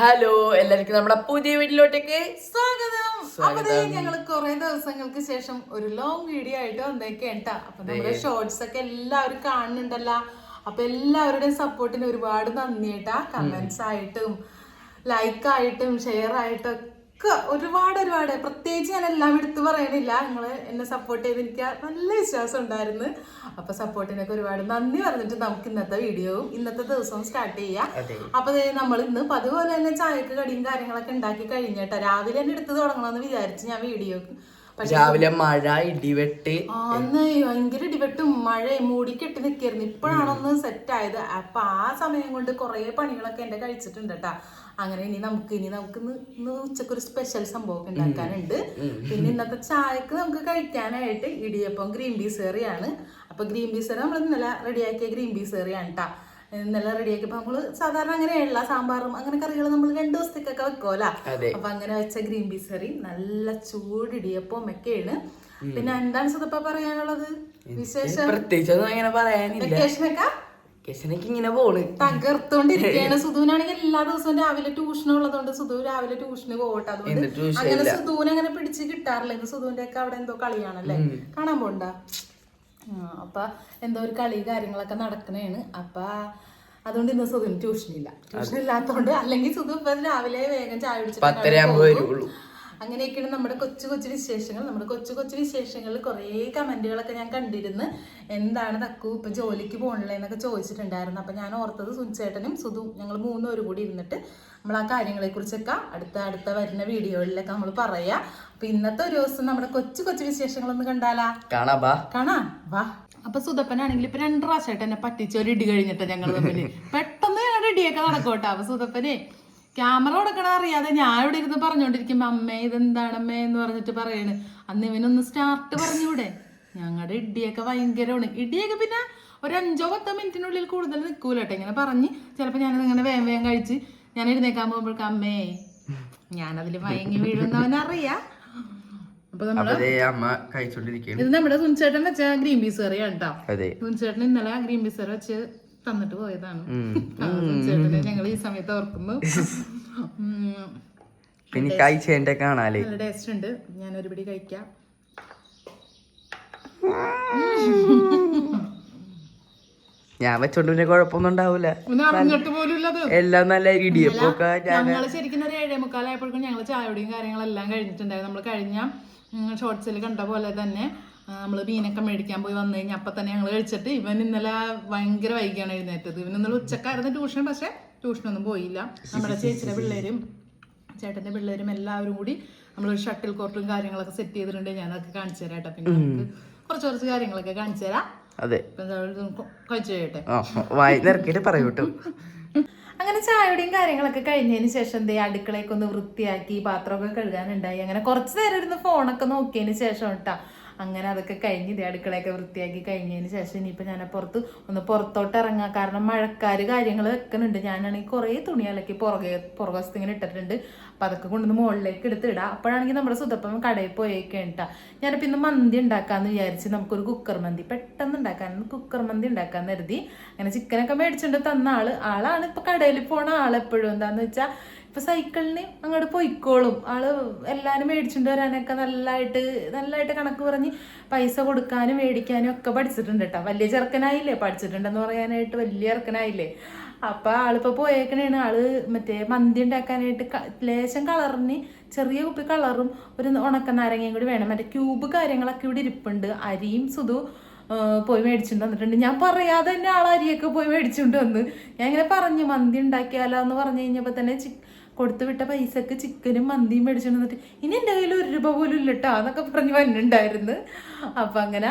Hello എല്ലാവർക്കും നമ്മുടെ പുതിയ വീട്ടിലോട്ടേക്ക് സ്വാഗതം. അപ്പൊ ഞങ്ങൾ കുറെ ദിവസങ്ങൾക്ക് ശേഷം ഒരു ലോങ് വീഡിയോ ആയിട്ട് വന്നേക്കേട്ടാ. അപ്പൊ നമ്മുടെ ഷോർട്സ് ഒക്കെ എല്ലാവരും കാണുന്നുണ്ടല്ലോ. അപ്പൊ എല്ലാവരുടെയും സപ്പോർട്ടിന് ഒരുപാട് നന്ദി കേട്ടാ. കമന്റ്സ് ആയിട്ടും ലൈക്ക് ആയിട്ടും ഷെയർ ആയിട്ടും ഒക്കെ ഒരുപാട് പ്രത്യേകിച്ച് ഞാൻ എല്ലാം എടുത്തു പറയണില്ല. നിങ്ങൾ എന്നെ സപ്പോർട്ട് ചെയ്ത് എനിക്ക് നല്ല വിശ്വാസം ഉണ്ടായിരുന്നു. അപ്പൊ സപ്പോർട്ടിനൊക്കെ ഒരുപാട് നന്ദി പറഞ്ഞിട്ട് നമുക്ക് ഇന്നത്തെ വീഡിയോവും ഇന്നത്തെ ദിവസവും സ്റ്റാർട്ട് ചെയ്യാം. അപ്പൊ നമ്മൾ ഇന്ന് അതുപോലെ തന്നെ ചായക്ക് കടിയും കാര്യങ്ങളൊക്കെ ഉണ്ടാക്കി കഴിഞ്ഞിട്ടാ രാവിലെ തന്നെ എടുത്ത് തുടങ്ങണമെന്ന് വിചാരിച്ച് ഞാൻ വീഡിയോ. രാവിലെ മഴ ഇടിവെട്ട് അന്ന് ഭയങ്കര ഇടിവെട്ടും മഴയും മൂടിക്കെട്ടി നിൽക്കായിരുന്നു. ഇപ്പോഴാണൊന്ന് സെറ്റ് ആയത്. അപ്പൊ ആ സമയം കൊണ്ട് കുറെ പണികളൊക്കെ എന്റെ കഴിച്ചിട്ടുണ്ട് കേട്ടാ. അങ്ങനെ ഇനി നമുക്ക് ഇന്ന് ഉച്ചക്ക് ഒരു സ്പെഷ്യൽ സംഭവം ഉണ്ടാക്കാനുണ്ട്. പിന്നെ ഇന്നത്തെ ചായക്ക് നമുക്ക് കഴിക്കാനായിട്ട് ഇടിയപ്പം ഗ്രീൻ പീസ് കറിയാണ്. അപ്പൊ ഗ്രീൻ പീസ് കറി നമ്മൾ ഇന്നലെ റെഡിയാക്കിയ ഗ്രീൻ പീസ് കറിയാണ് കേട്ടാ. ഇന്നലെ റെഡിയാക്കിയപ്പോ നമ്മള് സാധാരണ അങ്ങനെയുള്ള സാമ്പാറും അങ്ങനെ കറികൾ നമ്മൾ 2 ദിവസത്തേക്കൊക്കെ വെക്കുമല്ലോ. അപ്പൊ അങ്ങനെ വെച്ച ഗ്രീൻ പീസ് കറി നല്ല ചൂട് ഇടിയപ്പം ഒക്കെയാണ്. പിന്നെ എന്താണ് സുധപ്പ പറയാനുള്ളത് വിശേഷം? പ്രത്യേകിച്ചൊന്നും അങ്ങനെ പറയാനില്ല. വെക്കേഷനൊക്കെ ഇങ്ങനെ പോണ് തകർത്തോണ്ടിരിക്കുകയാണ്. സുധുവിനാണെങ്കിൽ എല്ലാ ദിവസവും രാവിലെ ട്യൂഷൻ ഉള്ളതുകൊണ്ട് സുധു രാവിലെ ട്യൂഷന് പോകട്ടെ. അതുകൊണ്ട് അങ്ങനെ സുധുവിനെ അങ്ങനെ പിടിച്ച് കിട്ടാറില്ല. ഇന്ന് സുധുവിന്റെ ഒക്കെ അവിടെ എന്തോ കളിയാണല്ലേ, കാണാൻ പോണ്ട. അപ്പൊ എന്തോ ഒരു കളി കാര്യങ്ങളൊക്കെ നടക്കണേണ്. അപ്പൊ അതുകൊണ്ട് ഇന്ന് സുധുവിന് ട്യൂഷൻ ഇല്ലാത്തോണ്ട്, അല്ലെങ്കിൽ സുധു ഇപ്പൊ രാവിലെ വേഗം ചായ കുടിച്ചിട്ട് അങ്ങനെയൊക്കെയാണ് നമ്മുടെ കൊച്ചു വിശേഷങ്ങൾ. നമ്മുടെ കൊച്ചു വിശേഷങ്ങളിൽ കുറേ കമന്റുകളൊക്കെ ഞാൻ കണ്ടിരുന്നു. എന്താണ് തക്കു ഇപ്പൊ ജോലിക്ക് പോകണില്ലേ എന്നൊക്കെ ചോദിച്ചിട്ടുണ്ടായിരുന്നു. അപ്പൊ ഞാൻ ഓർത്തത് സുനിച്ചേട്ടനും സുധു ഞങ്ങൾ 3 പേരും കൂടി ഇരുന്നിട്ട് നമ്മൾ ആ കാര്യങ്ങളെ കുറിച്ചൊക്കെ അടുത്ത വരുന്ന വീഡിയോകളിലൊക്കെ നമ്മൾ പറയാ. അപ്പൊ ഇന്നത്തെ ഒരു ദിവസം നമ്മുടെ കൊച്ചു വിശേഷങ്ങളൊന്ന് കണ്ടാലാ? കാണാം വാ. അപ്പൊ സുധപ്പനാണെങ്കിൽ ഇപ്പൊ 2 പ്രാവശ്യമായിട്ട് എന്നെ പറ്റിച്ച ഒരു ഇടി കഴിഞ്ഞിട്ട് ഞങ്ങൾ തമ്മില് പെട്ടെന്ന് ഞങ്ങളുടെ ഇടിയൊക്കെ നടക്കോട്ടെ. അപ്പൊ സുധപ്പനെ ക്യാമറ കൊടുക്കണ അറിയാതെ ഞാൻ ഇവിടെ ഇരുന്ന് പറഞ്ഞോണ്ടിരിക്കുമ്പോ അമ്മേ ഇതെന്താണ് അമ്മേ എന്ന് പറഞ്ഞിട്ട് പറയണ്. അന്ന് ഇവനൊന്ന് സ്റ്റാർട്ട് പറഞ്ഞൂടെ? ഞങ്ങളുടെ ഇടിയൊക്കെ ഭയങ്കരമാണ്. ഇടിയൊക്കെ പിന്നെ ഒരു 5-10 മിനിറ്റിനുള്ളിൽ കൂടുതൽ നിൽക്കൂലട്ടെ. ഇങ്ങനെ പറഞ്ഞ് ചിലപ്പോ ഞാനത് ഇങ്ങനെ വേഗം കഴിച്ച് ഞാൻ എഴുന്നേക്കാൻ പോകുമ്പോഴേക്കും അമ്മേ ഞാനതില് മയങ്ങി വീഴുന്നവനറിയാം. അപ്പൊ ഇത് നമ്മുടെ സുനിച്ചേട്ടൻ വെച്ച ഗ്രീൻ പീസ് കറിയാണ് കേട്ടോ. സുനിച്ചേട്ടൻ ഇന്നലെ ഗ്രീൻ പീസ് കറി വെച്ച് തന്നിട്ട് പോയതാണ്. സുനിച്ചേട്ടനെ ഞങ്ങൾ ഈ സമയത്ത് ഓർക്കുന്നു. നല്ല ടേസ്റ്റ് ഉണ്ട്. ഞാനൊരു പിടി കഴിക്കാം. ഞാൻ വെച്ചോണ്ട് പിന്നെ കുഴപ്പമൊന്നും ഉണ്ടാവൂല. എല്ലാം നല്ല ഇടിയപ്പൊക്കെ. ഞങ്ങള് ശരിക്കും ഒരു 7:45 ആയപ്പോഴേക്കും ഞങ്ങള് ചായയുടെയും കാര്യങ്ങളെല്ലാം കഴിഞ്ഞിട്ടുണ്ടായിരുന്നു. നമ്മൾ കഴിഞ്ഞ ഷോർട്സിൽ കണ്ട പോലെ തന്നെ നമ്മൾ മീനൊക്കെ മേടിക്കാൻ പോയി വന്നു കഴിഞ്ഞാൽ അപ്പം തന്നെ ഞങ്ങൾ കഴിച്ചിട്ട് ഇവൻ ഇന്നലെ ഭയങ്കര വൈകിയാണ് എഴുന്നേറ്റത്. ഇവൻ ഇന്നലെ ഉച്ചക്കായിരുന്നു ട്യൂഷൻ, പക്ഷെ ട്യൂഷനൊന്നും പോയില്ല. നമ്മുടെ ചേച്ചിയുടെ പിള്ളേരും ചേട്ടൻ്റെ പിള്ളേരും എല്ലാവരും കൂടി നമ്മളൊരു ഷട്ടിൽ കോർട്ടും കാര്യങ്ങളൊക്കെ സെറ്റ് ചെയ്തിട്ടുണ്ട്. ഞാനതൊക്കെ കാണിച്ചു തരാം കേട്ടോ. പിന്നെ നമുക്ക് കുറച്ച് കാര്യങ്ങളൊക്കെ കാണിച്ചു തരാം. കഴിച്ചു കഴിയട്ടെ. പറയൂട്ടോ. അങ്ങനെ ചായയുടെയും കാര്യങ്ങളൊക്കെ കഴിഞ്ഞതിന് ശേഷം എന്തേ അടുക്കളയൊക്കെ ഒന്ന് വൃത്തിയാക്കി പാത്രമൊക്കെ കഴുകാനുണ്ടായി. അങ്ങനെ കുറച്ച് നേരം ഇരുന്ന് ഫോണൊക്കെ നോക്കിയതിന് ശേഷം കേട്ടാ അങ്ങനെ അതൊക്കെ കഴിഞ്ഞ് ഇതേ അടുക്കളയൊക്കെ വൃത്തിയാക്കി കഴിഞ്ഞതിന് ശേഷം ഇനിയിപ്പോൾ ഞാൻ പുറത്തോട്ട് ഇറങ്ങാം. കാരണം മഴക്കാര് കാര്യങ്ങൾ വെക്കുന്നുണ്ട്. ഞാനാണെങ്കിൽ കുറേ തുണി അലക്കി പുറകുവശത്ത് ഇങ്ങനെ ഇട്ടിട്ടുണ്ട്. അപ്പം അതൊക്കെ കൊണ്ടുവന്ന് മുകളിലേക്ക് എടുത്തിടാം. അപ്പോഴാണെങ്കിൽ നമ്മുടെ സുധപ്പം കടയിൽ പോയേക്കേട്ടാ. ഞാനിപ്പോൾ ഇന്ന് മന്തി ഉണ്ടാക്കാമെന്ന് വിചാരിച്ച് നമുക്കൊരു കുക്കർ മന്തി പെട്ടെന്ന് ഉണ്ടാക്കാമെന്ന് കരുതി. അങ്ങനെ ചിക്കനൊക്കെ മേടിച്ചിട്ട് തന്ന ആളാണ് ഇപ്പോൾ കടയിൽ പോണ ആളെപ്പോഴും. എന്താണെന്ന് വെച്ചാൽ ഇപ്പൊ സൈക്കിളിന് അങ്ങോട്ട് പോയിക്കോളും ആള്. എല്ലാരും മേടിച്ചിട്ട് വരാനൊക്കെ നല്ലതായിട്ട് കണക്ക് പറഞ്ഞ് പൈസ കൊടുക്കാനും മേടിക്കാനും ഒക്കെ പഠിച്ചിട്ടുണ്ട് കേട്ടോ. വലിയ ചെറുക്കനായില്ലേ, പഠിച്ചിട്ടുണ്ടെന്ന് പറയാനായിട്ട് വലിയ ചെറുക്കനായില്ലേ. അപ്പൊ ആളിപ്പോ പോയേക്കണേണ്. ആള് മറ്റേ മന്തി ഉണ്ടാക്കാനായിട്ട് ലേശം കളറിന് ചെറിയ കുപ്പി കളറും ഒരു ഉണക്ക നാരങ്ങയും കൂടി വേണം. മറ്റേ ക്യൂബ് കാര്യങ്ങളൊക്കെ ഇവിടെ ഇരിപ്പുണ്ട്. അരിയും സുധു പോയി മേടിച്ചിട്ട് വന്നിട്ടുണ്ട്. ഞാൻ പറയാതെ തന്നെ അരിയൊക്കെ പോയി മേടിച്ചുകൊണ്ട് വന്ന്. ഞാൻ ഇങ്ങനെ പറഞ്ഞു മന്തി ഉണ്ടാക്കിയാലോ എന്ന് പറഞ്ഞു കഴിഞ്ഞപ്പോ തന്നെ കൊടുത്തു വിട്ട പൈസക്ക് ചിക്കനും മന്തിയും മേടിച്ചോണ്ട് വന്നിട്ട് ഇനി എൻ്റെ കയ്യിൽ 1 രൂപ പോലും ഇല്ലട്ടോ എന്നൊക്കെ പറഞ്ഞ് വന്നിട്ടുണ്ടായിരുന്നു. അപ്പം അങ്ങനെ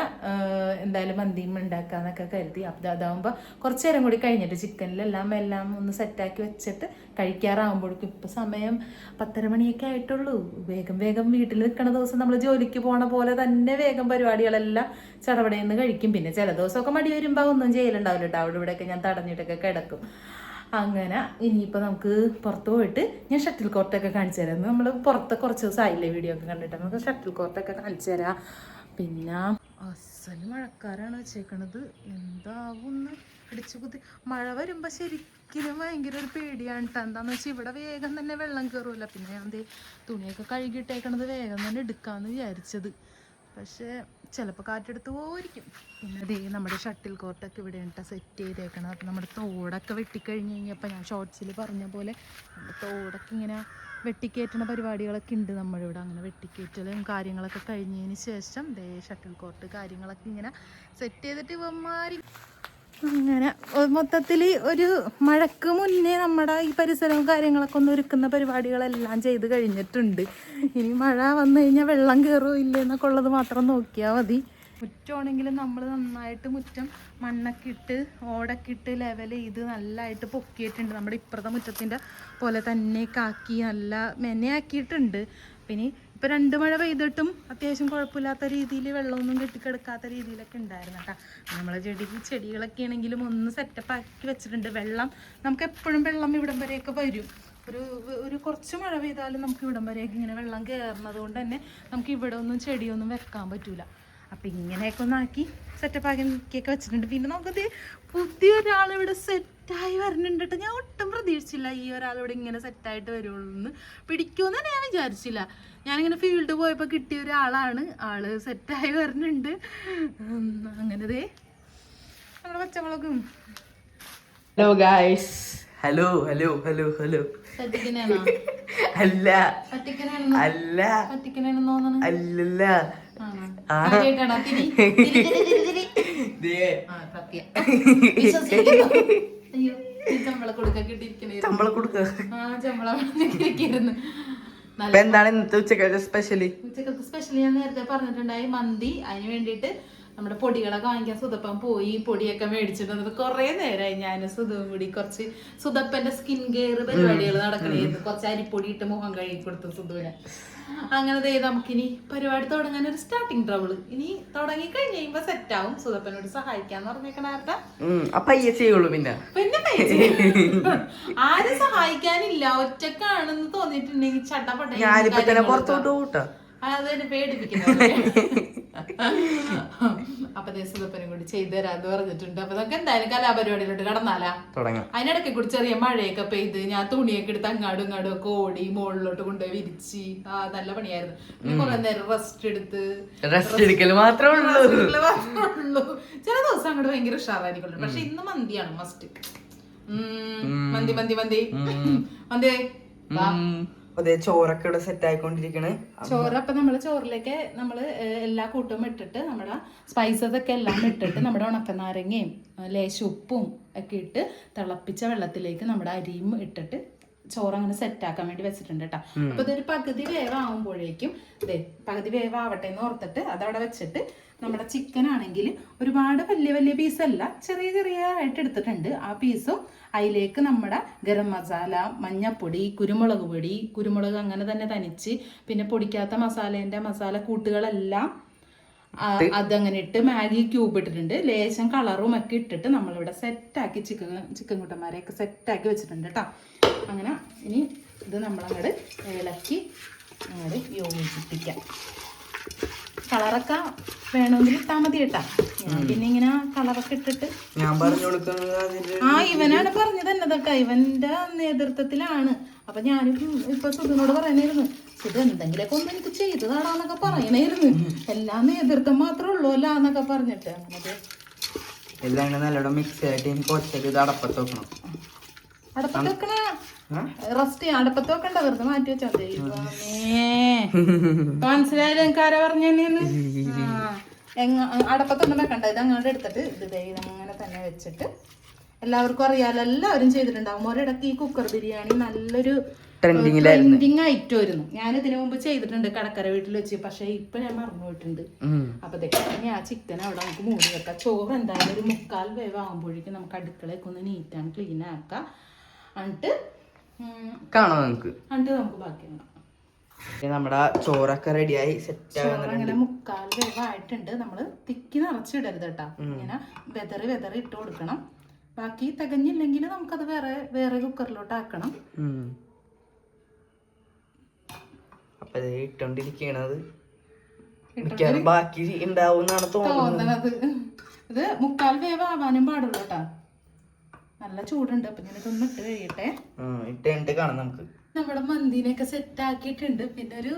എന്തായാലും മന്തിയും ഉണ്ടാക്കാന്നൊക്കെ കരുതി. അപ്പം അതാവുമ്പോൾ കുറച്ച് നേരം കൂടി കഴിഞ്ഞിട്ട് ചിക്കനിലെല്ലാം ഒന്ന് സെറ്റാക്കി വെച്ചിട്ട് കഴിക്കാറാകുമ്പോഴേക്കും ഇപ്പം സമയം 10:30 മണിയൊക്കെ ആയിട്ടുള്ളൂ. വേഗം വീട്ടിൽ നിൽക്കണ ദിവസം നമ്മൾ ജോലിക്ക് പോണ പോലെ തന്നെ വേഗം പരിപാടികളെല്ലാം ചടപടയെന്ന് കഴിക്കും. പിന്നെ ചില ദിവസമൊക്കെ മടി വരുമ്പോൾ ഒന്നും ചെയ്യലുണ്ടാവില്ല കേട്ടോ. അവിടെ ഇവിടെയൊക്കെ ഞാൻ തടഞ്ഞിട്ടൊക്കെ കിടക്കും. അങ്ങനെ ഇനിയിപ്പോൾ നമുക്ക് പുറത്ത് പോയിട്ട് ഞാൻ ഷട്ടിൽ കോർട്ടൊക്കെ കാണിച്ചു തരാം. നമ്മൾ പുറത്ത് കുറച്ച് ദിവസമായില്ലേ വീഡിയോ ഒക്കെ കണ്ടിട്ട്, നമുക്ക് ഷട്ടിൽ കോർട്ടൊക്കെ കാണിച്ചു തരാം. പിന്നെ അസല് മഴക്കാരാണ് വെച്ചേക്കണത്. എന്താവുന്ന ഇടിച്ചു കുത്തി മഴ വരുമ്പോൾ ശരിക്കും എനിക്കിന് ഭയങ്കര ഒരു പേടിയാണ് കേട്ടോ. എന്താന്ന് വെച്ചാൽ ഇവിടെ വേഗം തന്നെ വെള്ളം കയറൂല. പിന്നെ ഞാൻ തുണിയൊക്കെ കഴുകിയിട്ടേക്കണത് വേഗം തന്നെ എടുക്കാമെന്ന് വിചാരിച്ചത്. പക്ഷേ ചിലപ്പോൾ കാറ്റെടുത്ത് പോയിരിക്കും. പിന്നെ നമ്മുടെ ഷട്ടിൽ കോർട്ടൊക്കെ ഇവിടെ ഉണ്ട് സെറ്റ് ചെയ്തേക്കണം. അപ്പം നമ്മുടെ തോടൊക്കെ വെട്ടിക്കഴിഞ്ഞ് കഴിഞ്ഞപ്പോൾ ഞാൻ ഷോർട്സിൽ പറഞ്ഞ പോലെ നമ്മുടെ തോടൊക്കെ ഇങ്ങനെ വെട്ടിക്കയറ്റുന്ന പരിപാടികളൊക്കെ ഉണ്ട് നമ്മുടെ ഇവിടെ. അങ്ങനെ വെട്ടിക്കയറ്റലും കാര്യങ്ങളൊക്കെ കഴിഞ്ഞതിന് ശേഷം ഷട്ടിൽ കോർട്ട് കാര്യങ്ങളൊക്കെ ഇങ്ങനെ സെറ്റ് ചെയ്തിട്ട് ഇവന്മാർ അങ്ങനെ മൊത്തത്തിൽ ഒരു മഴക്ക് മുന്നേ നമ്മുടെ ഈ പരിസരവും കാര്യങ്ങളൊക്കെ ഒന്ന് ഒരുക്കുന്ന പരിപാടികളെല്ലാം ചെയ്ത് കഴിഞ്ഞിട്ടുണ്ട്. ഇനി മഴ വന്നു കഴിഞ്ഞാൽ വെള്ളം കയറുമോ ഇല്ലെന്നൊക്കെ ഉള്ളത് മാത്രം നോക്കിയാൽ മതി. മുറ്റമാണെങ്കിലും നമ്മൾ നന്നായിട്ട് മുറ്റം മണ്ണൊക്കെ ഇട്ട് ഓടൊക്കെ ഇട്ട് ലെവൽ ചെയ്ത് നല്ലതായിട്ട് പൊക്കിയിട്ടുണ്ട്. നമ്മുടെ ഇപ്പുറത്തെ മുറ്റത്തിൻ്റെ പോലെ തന്നെ കാക്കി നല്ല മെനയാക്കിയിട്ടുണ്ട്. പിന്നെ ഇപ്പോൾ 2 മഴ പെയ്തിട്ടും അത്യാവശ്യം കുഴപ്പമില്ലാത്ത രീതിയിൽ വെള്ളമൊന്നും കെട്ടിക്കിടക്കാത്ത രീതിയിലൊക്കെ ഉണ്ടായിരുന്നു കേട്ടോ. നമ്മളെ ചെടികളൊക്കെ ആണെങ്കിലും ഒന്ന് സെറ്റപ്പ് ആക്കി വെച്ചിട്ടുണ്ട്. വെള്ളം നമുക്ക് എപ്പോഴും വെള്ളം ഇവിടം വരെയൊക്കെ വരും. ഒരു കുറച്ച് മഴ പെയ്താലും നമുക്ക് ഇവിടം വരെയൊക്കെ ഇങ്ങനെ വെള്ളം കയറുന്നത് കൊണ്ട് തന്നെ നമുക്ക് ഇവിടെ ഒന്നും ചെടിയൊന്നും വെക്കാൻ പറ്റൂല. അപ്പം ഇങ്ങനെയൊക്കെ ഒന്നാക്കി സെറ്റപ്പാക്കിയൊക്കെ വെച്ചിട്ടുണ്ട്. പിന്നെ നമുക്കത് പുതിയൊരാളിവിടെ സെറ്റായി വരുന്നുണ്ട് കേട്ടോ. ഞാൻ ഒട്ടും പ്രതീക്ഷിച്ചില്ല ഈ ഒരാളിവിടെ ഇങ്ങനെ സെറ്റായിട്ട് വരുള്ളൂ എന്ന്. പിടിക്കുമെന്ന് തന്നെ ഞാൻ വിചാരിച്ചില്ല. ഞാനിങ്ങനെ ഫീൽഡ് പോയപ്പോൾ കിട്ടിയ ഒരാളാണ്. ആള് സെറ്റായി വരുന്നുണ്ട്. അങ്ങനെ നമ്മുടെ പച്ചമുളകും. Hello guys. Hello hello hello hello. അല്ല അല്ല അല്ലല്ല എന്താണ് ഇന്നത്തെ ഉച്ചക്കത്തെ സ്പെഷ്യലി? ഞാൻ നേരത്തെ പറഞ്ഞിട്ടുണ്ടായി മന്തി. അതിന് വേണ്ടിയിട്ട് നമ്മുടെ പൊടികളൊക്കെ വാങ്ങിക്കാൻ സുതപ്പൻ പോയി. പൊടിയൊക്കെ മേടിച്ചിട്ട് വന്നിട്ട് കുറെ നേരമായി ഞാൻ സുധവും കൂടി കുറച്ച് സുതപ്പന്റെ സ്കിൻ കെയർ പരിപാടികൾ നടക്കണായിരുന്നു. കുറച്ച് അരിപ്പൊടി ഇട്ട് മുഖം കഴുകി കൊടുത്തു സുധുവിനെ. അങ്ങനെ നമുക്കിനി പരിപാടി തുടങ്ങാൻ ഒരു സ്റ്റാർട്ടിങ് ട്രബിൾ. ഇനി തുടങ്ങി കഴിഞ്ഞ് കഴിയുമ്പോ സെറ്റ് ആവും. സുതപ്പനോട് സഹായിക്കാന്ന് പറഞ്ഞേക്കണാർട്ടാ. പിന്നെ ആരും സഹായിക്കാനില്ല, ഒറ്റക്കാണെന്ന് തോന്നിയിട്ടുണ്ടെങ്കിൽ ചട്ടപ്പെട്ട അതെന്നെ പേടിപ്പിക്കുന്നത്. അപ്പൊ സുതപ്പനും കൂടി ചെയ്തു തരാന്ന് പറഞ്ഞിട്ടുണ്ട്. അപ്പൊ നമുക്ക് എന്തായാലും കലാപരിപാടിയിലോട്ട് കടന്നാലാ. അതിനിടയ്ക്ക് കൂടി ചെറിയ മഴയൊക്കെ പെയ്ത് ഞാൻ തുണിയൊക്കെ എടുത്ത് അങ്ങാടും ഇങ്ങാടും ഒക്കെ ഓടി മുകളിലോട്ട് കൊണ്ടുപോയി വിരിച്ച് നല്ല പണിയായിരുന്നു. പിന്നെ കുറെ നേരം റെസ്റ്റ് എടുക്കല് മാത്രമേ ഉള്ളൂ. ചില ദിവസം അങ്ങോട്ട് ഭയങ്കര ഉഷാറായിരിക്കുള്ളൂ. പക്ഷെ ഇന്ന് മന്തിയാണ് മസ്റ്റ്. മന്തി മന്തി മന്തി മന്തി. അതെ, ചോറൊക്കെ ഇവിടെ സെറ്റ് ആയിക്കൊണ്ടിരിക്കണേ. ചോറ് അപ്പൊ നമ്മള് ചോറിലേക്ക് നമ്മള് എല്ലാ കൂട്ടും ഇട്ടിട്ട് നമ്മുടെ സ്പൈസസ് ഒക്കെ എല്ലാം ഇട്ടിട്ട് നമ്മുടെ ഉണക്കനാരങ്ങയും ലേശം ഉപ്പും ഒക്കെ ഇട്ട് തിളപ്പിച്ച വെള്ളത്തിലേക്ക് നമ്മുടെ അരിയും ഇട്ടിട്ട് ചോറ് അങ്ങനെ സെറ്റ് ആക്കാൻ വേണ്ടി വെച്ചിട്ടുണ്ട് കേട്ടോ. അപ്പൊ ഇതൊരു പകുതി വേവാകുമ്പോഴേക്കും പകുതി വേവാവട്ടെ എന്ന് ഓർത്തിട്ട് അതവിടെ വെച്ചിട്ട് നമ്മുടെ ചിക്കൻ ആണെങ്കിൽ ഒരുപാട് വലിയ വലിയ പീസല്ല, ചെറിയ ചെറിയ ആയിട്ട് എടുത്തിട്ടുണ്ട്. ആ പീസും അതിലേക്ക് നമ്മുടെ ഗരം മസാല, മഞ്ഞപ്പൊടി, കുരുമുളക് പൊടി, കുരുമുളക് അങ്ങനെ തന്നെ തനിച്ച്, പിന്നെ പൊടിക്കാത്ത മസാല കൂട്ടുകളെല്ലാം അതങ്ങനെ ഇട്ട് മാഗി ക്യൂബ് ഇട്ടിട്ടുണ്ട്. ലേശം കളറും ഒക്കെ ഇട്ടിട്ട് നമ്മളിവിടെ സെറ്റാക്കി ചിക്കൻ കുട്ടന്മാരെയൊക്കെ സെറ്റാക്കി വെച്ചിട്ടുണ്ട് കേട്ടോ. അങ്ങനെ ഇനി ഇത് നമ്മളങ്ങോട്ട് ഇളക്കി അങ്ങോട്ട് യോജിപ്പിക്കാം. കളറൊക്കെ വേണമെങ്കിൽ ഇട്ടാൽ മതി കേട്ടാ. പിന്നെ ഇങ്ങനെ കളറൊക്കെ ഇട്ടിട്ട് ഞാൻ പറഞ്ഞു കൊടുക്കുന്നത് ഇവനാണ് പറഞ്ഞത് തന്നെ കേട്ടോ. ഇവന്റെ നേതൃത്വത്തിലാണ്. അപ്പൊ ഞാനും ഇപ്പൊ സുധുനോട് പറയണായിരുന്നു, സുധു എന്തെങ്കിലുമൊക്കെ ഒന്ന് എനിക്ക് ചെയ്തതാണോന്നൊക്കെ പറയണായിരുന്നു. എല്ലാം നേതൃത്വം മാത്രമേ ഉള്ളൂ അല്ല എന്നൊക്കെ പറഞ്ഞിട്ട് അങ്ങനെ എല്ലാം നല്ലോണം മിക്സ് ആയിട്ട് എനിക്ക് ഒറ്റയ്ക്ക് ഇത് അടപ്പത്ത് വെക്കണം. അടപ്പത്ത് വെക്കണ റസ്റ്റ് അടപ്പത്ത് വെക്കണ്ട, വെറുതെ മാറ്റി വെച്ചാൽ മനസ്സിലായാലും എനിക്ക് ആരാ പറഞ്ഞേന്ന്. അടപ്പത്തൊന്നും വെക്കണ്ട, ഇത് അങ്ങോട്ട് എടുത്തിട്ട് ഇതങ്ങനെ തന്നെ വെച്ചിട്ട് എല്ലാവർക്കും അറിയാലോ, എല്ലാവരും ചെയ്തിട്ടുണ്ടാവും. ഒരിടയ്ക്ക് ഈ കുക്കർ ബിരിയാണി നല്ലൊരു ട്രെൻഡിങ് ഐറ്റം ആയിരുന്നു. ഞാൻ ഇതിനു മുമ്പ് ചെയ്തിട്ടുണ്ട് കടക്കര വീട്ടിൽ വെച്ച്. പക്ഷെ ഇപ്പൊ ഞാൻ മറന്നു പോയിട്ടുണ്ട്. അപ്പൊ ഇനി ആ ചിക്കൻ അവിടെ നമുക്ക് മൂടി വെക്കാം. ചോറ് എന്തായാലും ഒരു 3/4 വേവാകുമ്പോഴേക്കും നമുക്ക് അടുക്കളയൊക്കെ ഒന്ന് നീറ്റാണ് ക്ലീൻ ആക്കാം. എന്നിട്ട് നമുക്ക് ബാക്കി നമ്മുടെ ചോറൊക്കെ റെഡിയായി സെറ്റ് അങ്ങനെ 3/4 വേവായിട്ടുണ്ട്. നമ്മള് തിക്കി നിറച്ചിടരുത് കേട്ടാ. ഇങ്ങനെ വെതറി ഇട്ട് കൊടുക്കണം. ബാക്കി തികഞ്ഞില്ലെങ്കിൽ നമുക്കത് വേറെ കുക്കറിലോട്ട് ആക്കണം. അപ്പൊ ഇട്ടോണ്ടിരിക്കണത് ബാക്കി ഉണ്ടാവുന്നാണ് തോന്നുന്നത്. ഇത് 3/4 വേവാവാനും പാടുള്ളൂ കേട്ടാ. നല്ല ചൂടുണ്ട്. അപ്പൊ ഞാനിതൊന്ന് ഇട്ട് കഴിയട്ടെ. ഇട്ട് കാണാം നമുക്ക്. നമ്മുടെ മന്തിനെയൊക്കെ സെറ്റ് ആക്കിയിട്ടുണ്ട്. പിന്നെ ഒരു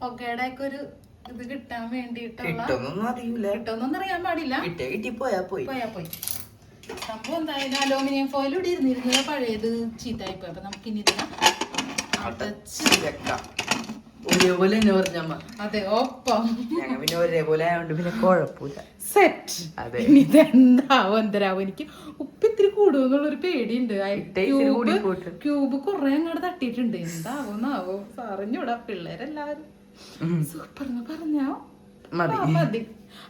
പുകയുടെ ഒക്കെ ഒരു ഇത് കിട്ടാൻ വേണ്ടിയിട്ടുള്ള കിട്ടുമെന്നൊന്നും അറിയാൻ പാടില്ല. പോയാ പോയി. സംഭവം എന്തായാലും അലൂമിനിയം ഫോയിൽ ഇവിടെ ഇരുന്നിരുന്നത് പഴയത് ചീത്തായിപ്പോയി. അപ്പൊ നമുക്ക് ഇനി ഇതിനെ അതെ ഒപ്പം സെറ്റ്. ഇതെന്താവും എന്തരാവും. എനിക്ക് ഉപ്പ് ഇത്തിരി കൂടുമെന്നുള്ളൊരു പേടിയുണ്ട്. ക്യൂബ് കുറെ അങ്ങോട്ട് തട്ടിയിട്ടുണ്ട്. എന്താവോന്നാവോ അറിഞ്ഞൂടാ. പിള്ളേരെല്ലാവരും സൂപ്പർന്ന് പറഞ്ഞോ മതി.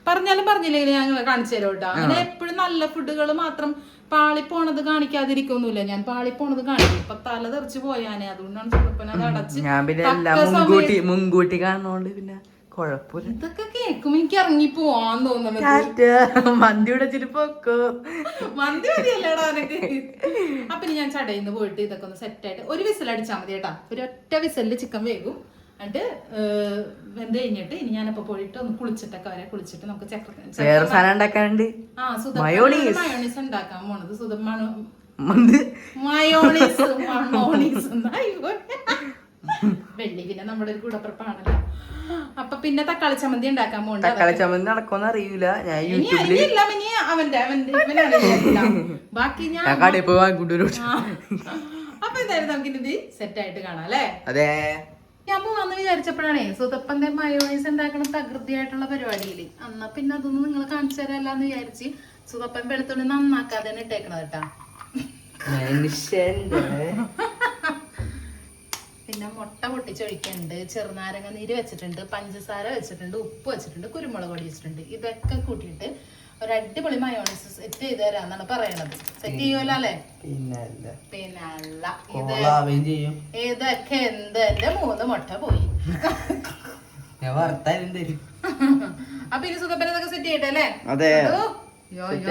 പറഞ്ഞാലും പറഞ്ഞില്ലെങ്കിൽ ഞങ്ങൾ കാണിച്ചു തരാം കേട്ടോ. അങ്ങനെ എപ്പോഴും നല്ല ഫുഡുകൾ മാത്രം പാളിപ്പോണത് കാണിക്കാതിരിക്കൊന്നുമില്ല. ഞാൻ പാളിപ്പോണത് കാണിക്കും. ഇപ്പൊ തല തെറിച്ച് പോയാനേ. അതുകൊണ്ടാണ് ചിലപ്പോ അത് അടച്ച് മുൻകൂട്ടി കാണുന്നോണ്ട് പിന്നെ കുഴപ്പമില്ല. ഇതൊക്കെ കേൾക്കുമ്പോ എനിക്ക് ഇറങ്ങി പോവാൻ തോന്നുന്നു. മന്തി വെച്ചിട്ട് മന്തി മതിയല്ലേടാ എനിക്ക്. അപ്പൊ ഞാൻ ചടയിന്ന് പോയിട്ട് ഇതൊക്കെ ഒന്ന് സെറ്റായിട്ട് ഒരു വിസിൽ അടിച്ചാൽ മതി കേട്ടാ. ഒരു ഒറ്റ വിസലില് ചിക്കൻ വേകും. എന്നിട്ട് വെന്ത് കഴിഞ്ഞിട്ട് ഇനി ഞാനിപ്പോ പോയിട്ട് ഒന്ന് കുളിച്ചിട്ടൊക്കെ വരെ കുളിച്ചിട്ട് നമുക്ക് മയോണീസ് ഉണ്ടാക്കാൻ പോണത്. മയോണീസ് വെള്ളി പിന്നെ നമ്മുടെ ഒരു കൂടപ്പുറപ്പാണല്ലോ. അപ്പൊ പിന്നെ തക്കാളി ചമ്മന്തി ഉണ്ടാക്കാൻ പോകണ്ട. തക്കാളി ചമ്മന്തി നടക്കുമെന്ന് അറിയില്ല. ബാക്കി ഞാൻ അപ്പൊ എന്തായാലും നമുക്ക് ഇത് സെറ്റ് ആയിട്ട് കാണാം അല്ലേ. അതെ ഞാൻ പോവാന്ന് വിചാരിച്ചപ്പോഴാണേ സുതപ്പന്റെ മയോണൈസ് ഉണ്ടാക്കണ തകൃതിയായിട്ടുള്ള പരിപാടിയില്. എന്നാ പിന്നെ അതൊന്നും നിങ്ങൾ കാണിച്ചു തരാല്ലാന്ന് വിചാരിച്ച് സുതപ്പൻ വെളുത്തുള്ളി നന്നാക്കാതെ തന്നെ ഇട്ടേക്കണത് കേട്ടാ. പിന്നെ മുട്ട പൊട്ടിച്ചൊഴിക്കുന്നുണ്ട്, ചെറുനാരങ്ങ നീര് വെച്ചിട്ടുണ്ട്, പഞ്ചസാര വെച്ചിട്ടുണ്ട്, ഉപ്പ് വെച്ചിട്ടുണ്ട്, കുരുമുളക് പൊടി വെച്ചിട്ടുണ്ട്. ഇതൊക്കെ കൂട്ടിയിട്ട് ഒരു അടിപൊളി മയോണൈസ് സെറ്റ് ചെയ്ത് തരാന്നാണ് പറയണത്. സെറ്റ് ചെയ്യുമല്ലോ അല്ലേ? പിന്നല്ല ഇതൊക്കെ എന്ത് എന്റെ 3 മുട്ട പോയി. അപ്പൊ ഇനി സുഖപ്പന ഇതൊക്കെ സെറ്റ് ചെയ്യട്ടെ അല്ലേ?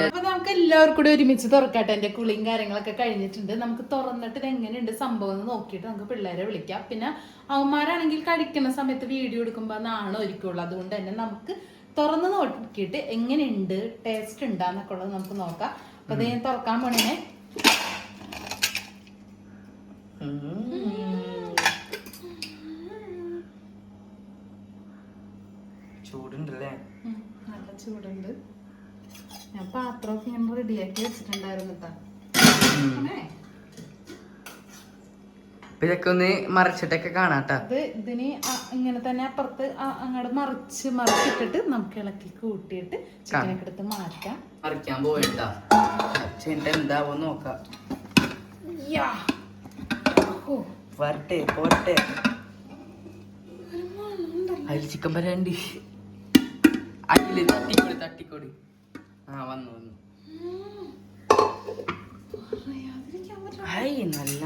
അപ്പൊ നമുക്ക് എല്ലാവർക്കും കൂടി ഒരുമിച്ച് തുറക്കട്ടെ. എന്റെ കുളിയും കാര്യങ്ങളൊക്കെ കഴിഞ്ഞിട്ടുണ്ട്. നമുക്ക് തുറന്നിട്ട് ഇത് എങ്ങനെയുണ്ട് സംഭവം എന്ന് നോക്കിയിട്ട് നമുക്ക് പിള്ളേരെ വിളിക്കാം. പിന്നെ അവന്മാരാണെങ്കിൽ കഴിക്കുന്ന സമയത്ത് വീഡിയോ എടുക്കുമ്പോ നാണം ഒരുക്കുള്ളൂ. അതുകൊണ്ട് തന്നെ നമുക്ക് തുറന്ന് നോക്കിയിട്ട് എങ്ങനെയുണ്ട്, ടേസ്റ്റ് ഉണ്ടാന്നൊക്കെ ഉള്ളത് നമുക്ക് നോക്കാം. അപ്പൊ അത് ഞാൻ തുറക്കാൻ പോണേ. ചൂടുണ്ടല്ലേ? നല്ല ചൂടുണ്ട്. ഞാൻ പാത്രമൊക്കെ ഞാൻ റെഡിയാക്കി വെച്ചിട്ടുണ്ടായിരുന്നു കേട്ടോ. ഇതൊക്കെ ഒന്ന് മറിച്ചിട്ടൊക്കെ കാണാട്ടോ. ഇത് ഇതിന് ഇങ്ങനെ തന്നെ അപ്പുറത്ത് അങ്ങോട്ട് മറിച്ചിട്ടിട്ട് നമുക്ക് ഇളക്കി കൂട്ടിയിട്ട് ചിക്കനൊക്കെ എടുത്ത് മാറ്റാം. മറിക്കാൻ പോയിട്ടാ എന്താവോ നോക്കാം. വരട്ടെ പോരട്ടെ. അതിൽ ചിക്കൻ വരാണ്ട് അതില് തട്ടിക്കൊടി. വന്നു നല്ല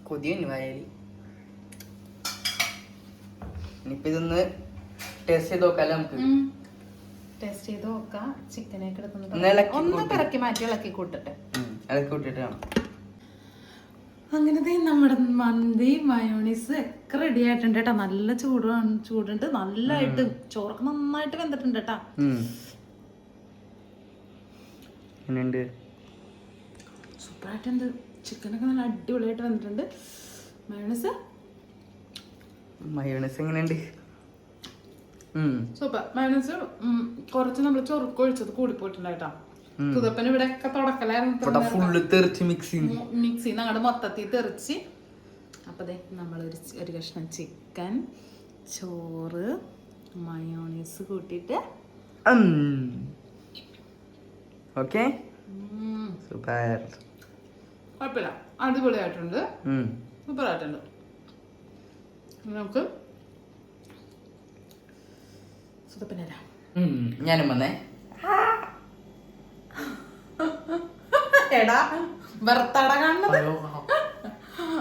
കൊതിയന്നെ വയലി. ഇനിയിപ്പോ ഇതൊന്ന് ടേസ്റ്റ് ചെയ്ത് നോക്കാല്ലേ നമുക്ക്. ടേസ്റ്റ് ചെയ്ത് നോക്കാം. ചിക്കനൊക്കെ ഒന്ന് പിറക്കി മാറ്റി ഇളക്കി കൂട്ടട്ടെ. ഇളക്കി കൂട്ടിട്ട് അങ്ങനത്തെ നമ്മുടെ മന്തി മയോണീസ് ഒക്കെ റെഡി ആയിട്ടുണ്ട് കേട്ടോ. നല്ല ചൂടുണ്ട്. നല്ലതായിട്ട് ചോറൊക്കെ നന്നായിട്ട് വെന്തിട്ടുണ്ട് കേട്ടാ. സൂപ്പറായിട്ടുണ്ട്. ചിക്കനൊക്കെ നല്ല അടിപൊളിയായിട്ട് വന്നിട്ടുണ്ട്. മയോണൈസ് എങ്ങനെയുണ്ട്? സൂപ്പർ. മയോണൈസ് കുറച്ച് നമ്മൾ ചൊറുക്കൊഴിച്ചത് കൂടിപ്പോയിട്ടുണ്ടായിട്ടാ. സുതപ്പന് ഇവിടെ ഒക്കെ തുടക്കലായിരുന്നു. മിക്സി അങ്ങോട്ട് മൊത്തത്തിൽ തെറിച്ച്. അപ്പൊ നമ്മൾ ഒരു കഷ്ണം ചിക്കൻ, ചോറ്, മയോണൈസ് കൂട്ടിയിട്ട് ഓക്കെ. സൂപ്പർ. കുഴപ്പമില്ല, അടിപൊളിയായിട്ടുണ്ട്. സൂപ്പറായിട്ടുണ്ട്. നമുക്ക് സുതപ്പനരാ. ഞാനും വന്നേ. എടാ വെറുത്തട കാണുന്നത്.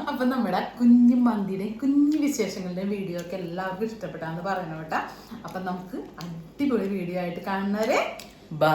അപ്പൊ നമ്മുടെ കുഞ്ഞു മന്തിയുടെ കുഞ്ഞു വിശേഷങ്ങളുടെ വീഡിയോ ഒക്കെ എല്ലാവർക്കും ഇഷ്ടപ്പെട്ടാന്ന് പറയണം കേട്ടാ. അപ്പൊ നമുക്ക് അടിപൊളി വീഡിയോ ആയിട്ട് കാണുന്നവരെ ബൈ.